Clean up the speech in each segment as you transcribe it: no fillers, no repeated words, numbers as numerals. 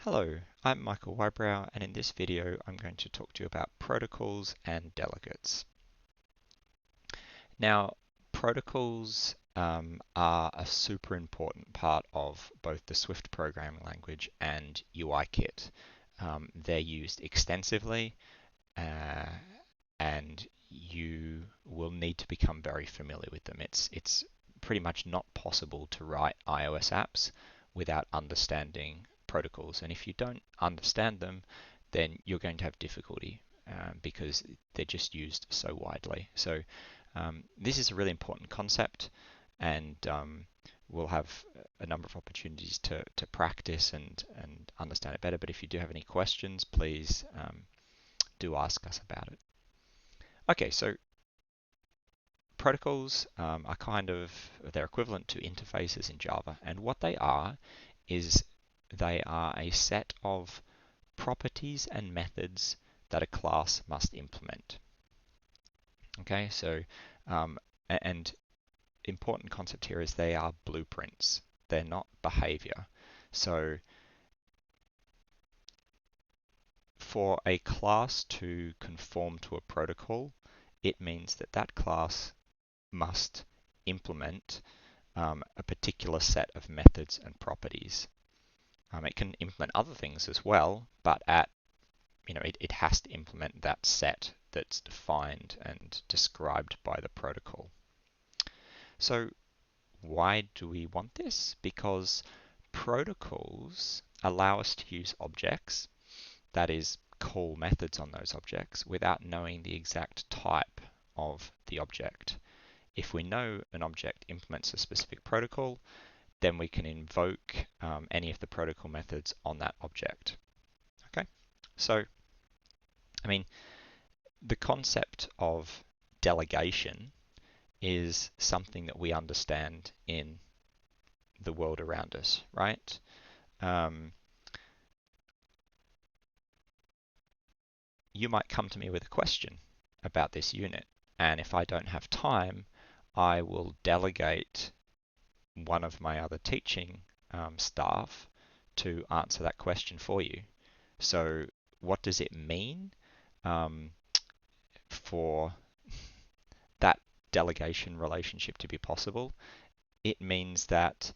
Hello, I'm Michael Wybrow, and in this video I'm going to talk to you about protocols and delegates. Now, protocols are a super important part of both the Swift programming language and UIKit. They're used extensively, and you will need to become very familiar with them. It's pretty much not possible to write iOS apps without understanding protocols. And if you don't understand them, then you're going to have difficulty because they're just used so widely. So this is a really important concept, and we'll have a number of opportunities to practice and understand it better. But if you do have any questions, please do ask us about it. Okay, so protocols are they're equivalent to interfaces in Java, and what they are is they are a set of properties and methods that a class must implement. Okay, so and important concept here is they are blueprints. They're not behavior. So for a class to conform to a protocol, it means that that class must implement a particular set of methods and properties. It can implement other things as well, but it has to implement that set that's defined and described by the protocol. So why do we want this? Because protocols allow us to use objects, that is, call methods on those objects, without knowing the exact type of the object. If we know an object implements a specific protocol, then we can invoke any of the protocol methods on that object. Okay, so the concept of delegation is something that we understand in the world around us, right? You might come to me with a question about this unit, and if I don't have time, I will delegate one of my other teaching staff to answer that question for you. So what does it mean for that delegation relationship to be possible? It means that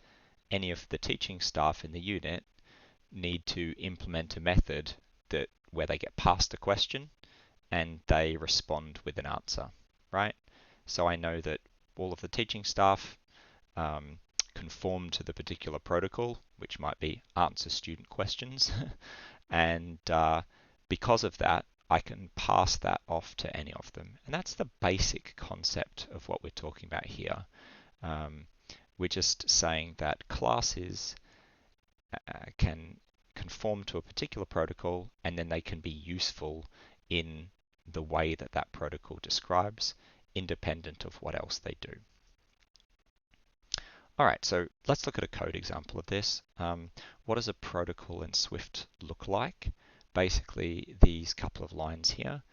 any of the teaching staff in the unit need to implement a method where they get past a question and they respond with an answer, right? So I know that all of the teaching staff conform to the particular protocol, which might be answer student questions. And because of that, I can pass that off to any of them. And that's the basic concept of what we're talking about here. We're just saying that classes can conform to a particular protocol, and then they can be useful in the way that that protocol describes, independent of what else they do. All right, so let's look at a code example of this. What does a protocol in Swift look like? Basically, these couple of lines here.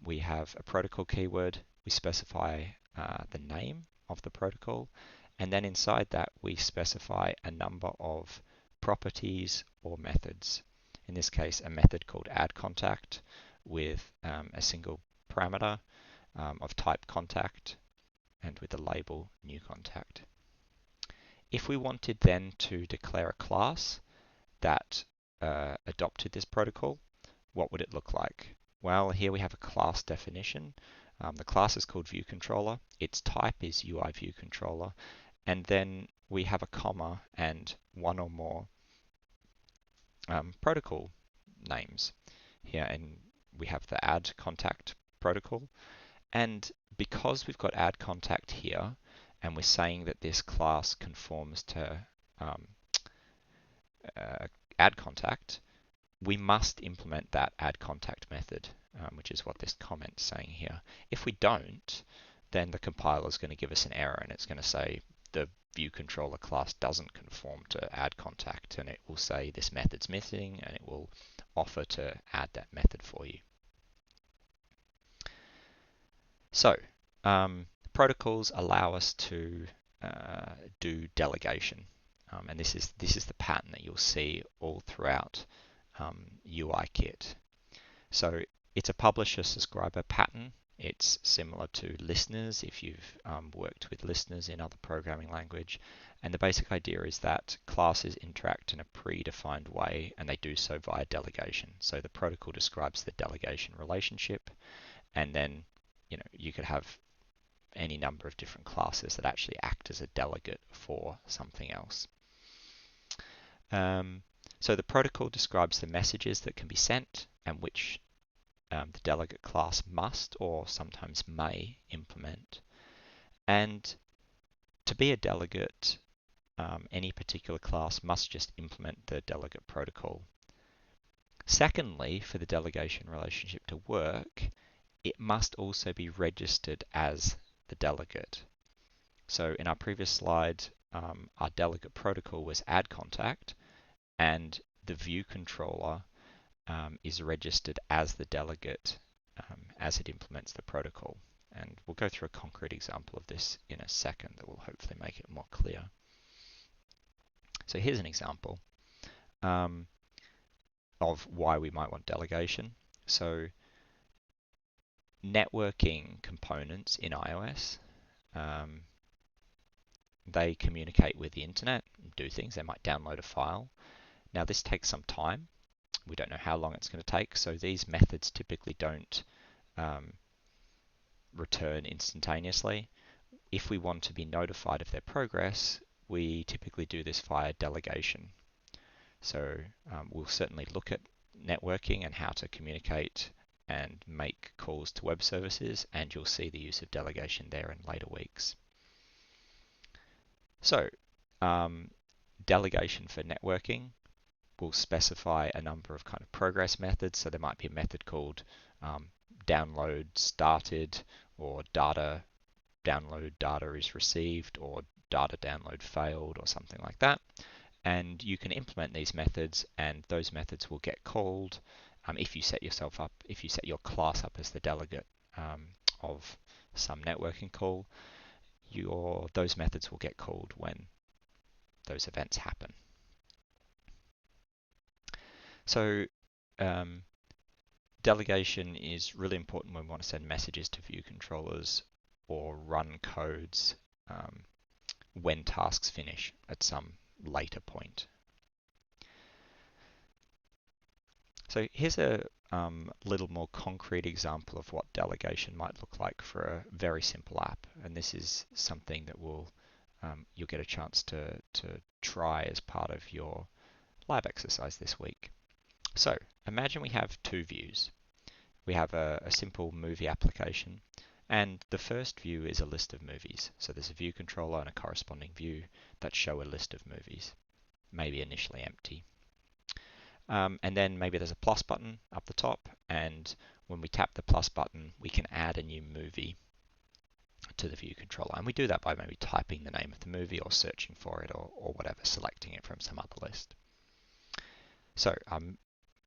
We have a protocol keyword. We specify the name of the protocol, and then inside that we specify a number of properties or methods. In this case, a method called addContact with a single parameter of type contact and with the label newContact. If we wanted then to declare a class that adopted this protocol, what would it look like? Well, here we have a class definition. The class is called ViewController. Its type is UIViewController. And then we have a comma and one or more protocol names here. And we have the addContact protocol. And because we've got addContact here, and we're saying that this class conforms to addContact, we must implement that addContact method, which is what this comment's saying here. If we don't, then the compiler is going to give us an error, and it's going to say the ViewController class doesn't conform to addContact, and it will say this method's missing, and it will offer to add that method for you. So protocols allow us to do delegation. And this is the pattern that you'll see all throughout UIKit. So it's a publisher-subscriber pattern. It's similar to listeners if you've worked with listeners in other programming language. And the basic idea is that classes interact in a predefined way, and they do so via delegation. So the protocol describes the delegation relationship, and then you could have any number of different classes that actually act as a delegate for something else. So the protocol describes the messages that can be sent and which the delegate class must or sometimes may implement. And to be a delegate, any particular class must just implement the delegate protocol. Secondly, for the delegation relationship to work, it must also be registered as the delegate. So in our previous slide, our delegate protocol was add contact, and the view controller is registered as the delegate as it implements the protocol. And we'll go through a concrete example of this in a second that will hopefully make it more clear. So here's an example of why we might want delegation. So networking components in iOS, they communicate with the internet, do things. They might download a file. Now this takes some time. We don't know how long it's going to take, so these methods typically don't return instantaneously. If we want to be notified of their progress, we typically do this via delegation. So we'll certainly look at networking and how to communicate and make calls to web services, and you'll see the use of delegation there in later weeks. So delegation for networking will specify a number of kind of progress methods. So there might be a method called download started, or data download data is received, or data download failed, or something like that. And you can implement these methods, and those methods will get called if you set your class up as the delegate of some networking call. Those methods will get called when those events happen. So delegation is really important when we want to send messages to view controllers or run codes when tasks finish at some later point. So here's a little more concrete example of what delegation might look like for a very simple app, and this is something that you'll get a chance to try as part of your lab exercise this week. So imagine we have two views. We have a simple movie application, and the first view is a list of movies. So there's a view controller and a corresponding view that show a list of movies, maybe initially empty. And then maybe there's a plus button up the top, and when we tap the plus button, we can add a new movie to the view controller. And we do that by maybe typing the name of the movie or searching for it or whatever, selecting it from some other list. So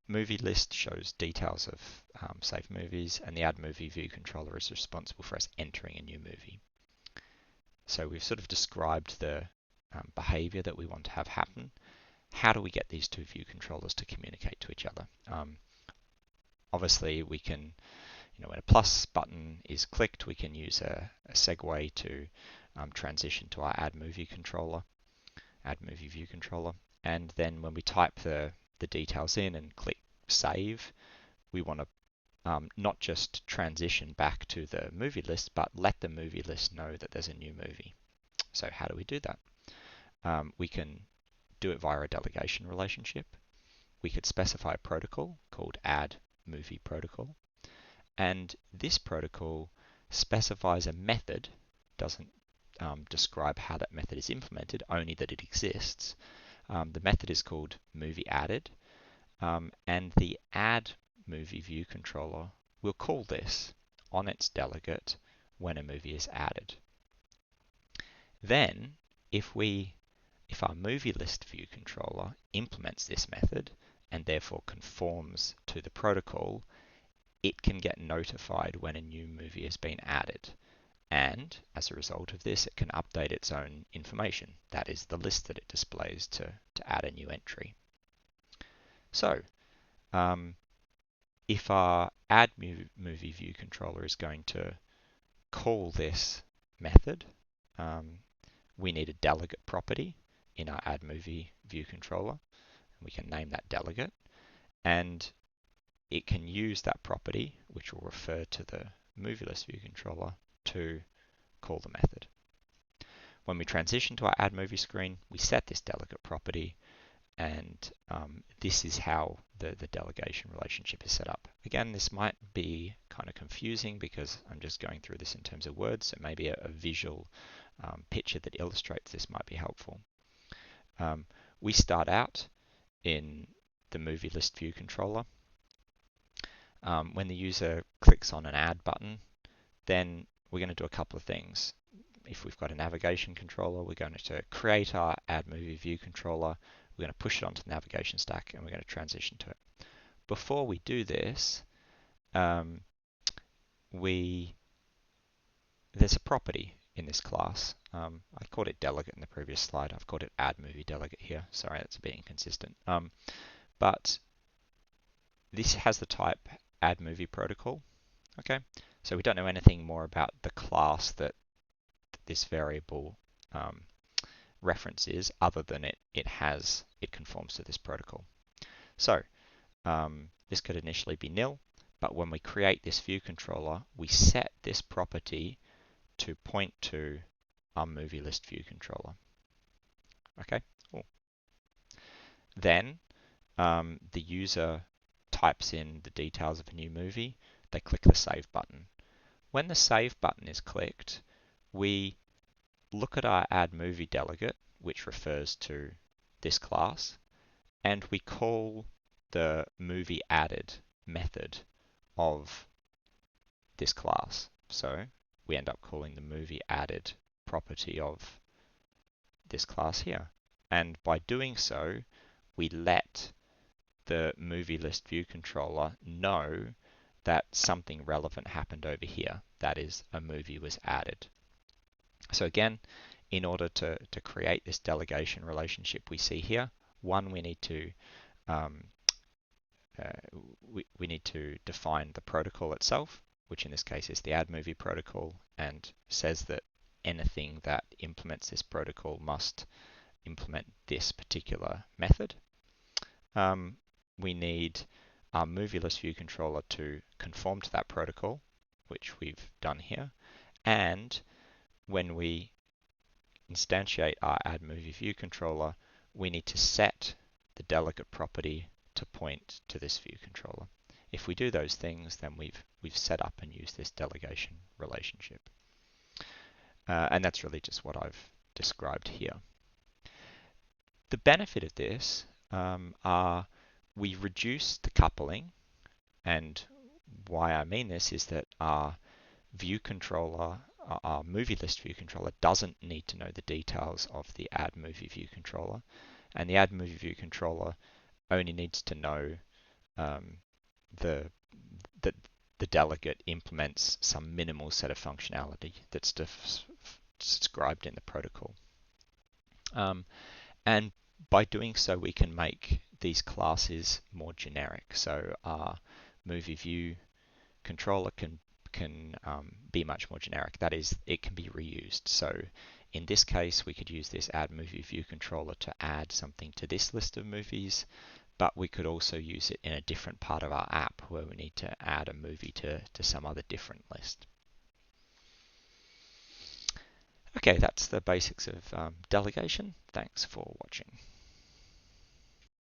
movie list shows details of saved movies, and the add movie view controller is responsible for us entering a new movie. So we've sort of described the behavior that we want to have happen. How do we get these two view controllers to communicate to each other? Obviously, we can, when a plus button is clicked, we can use a segue to transition to our add movie view controller. And then when we type the details in and click save, we want to not just transition back to the movie list, but let the movie list know that there's a new movie. So how do we do that? We can do it via a delegation relationship. We could specify a protocol called add movie protocol. And this protocol specifies a method, doesn't describe how that method is implemented, only that it exists. The method is called movie added, and the add movie view controller will call this on its delegate when a movie is added. Then, if our movie list view controller implements this method and therefore conforms to the protocol, it can get notified when a new movie has been added. And as a result of this, it can update its own information. That is the list that it displays to add a new entry. So if our add movie view controller is going to call this method, we need a delegate property in our add movie view controller. We can name that delegate, and it can use that property, which will refer to the movie list view controller, to call the method. When we transition to our add movie screen, we set this delegate property, and this is how the delegation relationship is set up. Again, this might be kind of confusing because I'm just going through this in terms of words, so maybe a visual picture that illustrates this might be helpful. We start out in the movie list view controller. When the user clicks on an add button, then we're going to do a couple of things. If we've got a navigation controller, we're going to create our add movie view controller. We're going to push it onto the navigation stack, and we're going to transition to it. Before we do this, there's a property in this class. I called it delegate in the previous slide. I've called it add movie delegate here. Sorry, that's a bit inconsistent. But this has the type add movie protocol. Okay, so we don't know anything more about the class that this variable reference is, other than it conforms to this protocol. So this could initially be nil, but when we create this view controller, we set this property to point to our movie list view controller. Okay, cool. Then the user types in the details of a new movie. They click the save button. When the save button is clicked, we look at our add movie delegate, which refers to this class, and we call the movie added method of this class. So we end up calling the movie added property of this class here. And by doing so, we let the movie list view controller know that something relevant happened over here. That is, a movie was added. So again, in order to create this delegation relationship we see here, one, we need to define the protocol itself, which in this case is the add movie protocol, and says that anything that implements this protocol must implement this particular method. We need our movie list view controller to conform to that protocol, which we've done here. And when we instantiate our add movie view controller, we need to set the delegate property to point to this view controller. If we do those things, then we've set up and used this delegation relationship. And that's really just what I've described here. The benefit of this are we reduce the coupling, and why I mean this is that our view controller, our movie list view controller, doesn't need to know the details of the add movie view controller, and the add movie view controller only needs to know that the delegate implements some minimal set of functionality that's described in the protocol. And by doing so, we can make these classes more generic. So our movie view controller can be much more generic. That is, it can be reused. So in this case, we could use this add movie view controller to add something to this list of movies, but we could also use it in a different part of our app where we need to add a movie to some other different list. Okay, that's the basics of delegation. Thanks for watching.